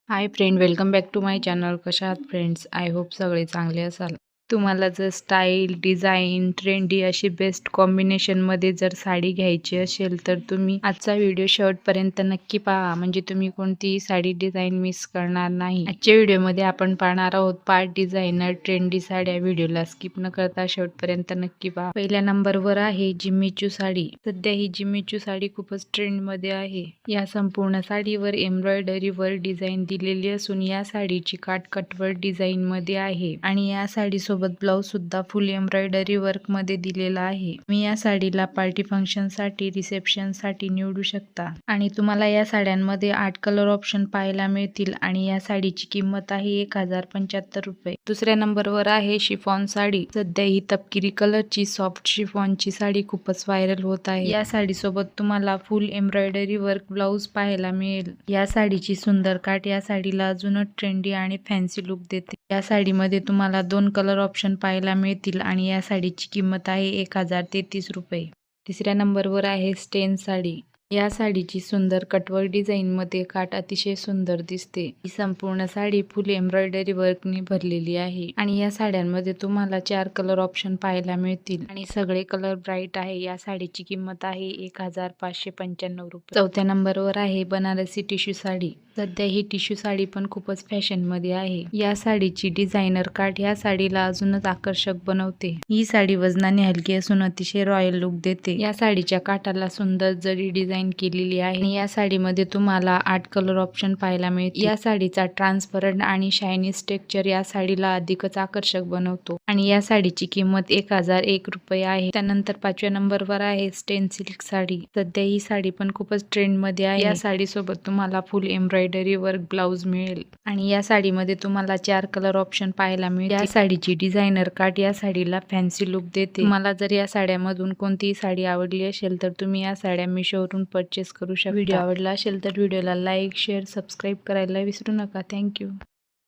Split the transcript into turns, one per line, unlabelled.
High friend, welcome back to my channel. कशा आहात friends? I hope सगळे चांगले असाल. तुम्हाला जर स्टाईल, डिझाईन, ट्रेंडी अशी बेस्ट कॉम्बिनेशनमध्ये जर साडी घ्यायची असेल तर तुम्ही आजचा व्हिडिओ शेवटपर्यंत नक्की पहा, म्हणजे तुम्ही कोणतीही साडी डिझाईन मिस करणार नाही. आजच्या व्हिडिओमध्ये आपण पाहणार आहोत 5 डिझायनर ट्रेंडी साड्या. व्हिडिओला स्किप न करता शेवटपर्यंत नक्की पहा. पहिल्या नंबरवर आहे जिम्मीचू साडी. सध्या ही जिम्मीचू साडी खूपच ट्रेंडमध्ये आहे. या संपूर्ण साडीवर एम्ब्रॉयडरीवर डिझाईन दिलेली असून या साडीची काटकटवर डिझाईन मध्ये आहे आणि या साडी सोबत ब्लाउज सुद्धा फुल एम्ब्रॉयडरी वर्क मध्ये दिलेला आहे. मी या साडीला पार्टी फंक्शन साठी, रिसेप्शन साठी निवडू शकता आणि तुम्हाला या साड्यांमध्ये 8 कलर ऑप्शन पाहायला मिळतील आणि या साडीची किंमत आहे 1075 रुपये. दुसऱ्या नंबरवर आहे शिफॉन साडी. सध्या ही तपकिरी कलरची सॉफ्ट शिफॉनची साडी खूपच व्हायरल होत आहे. या साडी सोबत तुम्हाला फुल एम्ब्रॉयडरी वर्क ब्लाउज पाहायला मिळेल. या साडीची सुंदर काठ या साडीला अजूनच ट्रेंडी आणि फॅन्सी लुक देते. या साडीमध्ये तुम्हाला 2 कलर ऑप्शन पाहायला मिळतील आणि या साडीची किंमत आहे 1033 रुपये. तिसऱ्या नंबरवर आहे स्टेन साडी. या साडीची सुंदर कटवर्क डिझाईन मध्ये काठ अतिशय सुंदर दिसते. ही संपूर्ण साडी फुल एम्ब्रॉयडरी वर्कने भरलेली आहे आणि या साड्यांमध्ये तुम्हाला 4 कलर ऑप्शन पाहायला मिळतील आणि सगळे कलर ब्राईट आहे. या साडीची किंमत आहे 1595 रुपये. चौथ्या नंबरवर आहे बनारसी टिश्यू साडी. सध्या ही टिश्यू साडी पण खूपच फॅशन मध्ये आहे. या साडीची डिझायनर काठ या साडीला अजूनच आकर्षक बनवते. ही साडी वजनाने हलकी असून अतिशय रॉयल लुक देते. या साडीच्या काठाला सुंदर जरी डिझाईन केलेली आहे आणि या साडीमध्ये तुम्हाला 8 कलर ऑप्शन पाहायला मिळतील. या साडीचा ट्रान्सपरंट आणि शायनी स्ट्रक्चर या साडीला अधिकच आकर्षक बनवतो आणि या साडीची किंमत 1001 रुपये आहे. त्यानंतर 5व्या नंबरवर आहे स्टेन सिल्क साडी. सध्या ही साडी पण खूपच ट्रेंड मध्ये आहे. या साडी सोबत तुम्हाला फुल एम्ब्रॉयडरी वर्क ब्लाउज मिळेल आणि या साडीमध्ये तुम्हाला 4 कलर ऑप्शन पाहायला मिळेल. या साडीची डिझायनर काठ या साडीला फॅन्सी लुक देते. तुम्हाला जर या साड्यामधून कोणतीही साडी आवडली असेल तर तुम्ही या साड्या मीशोवरून परचेस करू शकता. व्हिडिओ आवडला असेल तर व्हिडिओला लाईक, शेअर, सबस्क्राईब करायला विसरू नका. थँक्यू.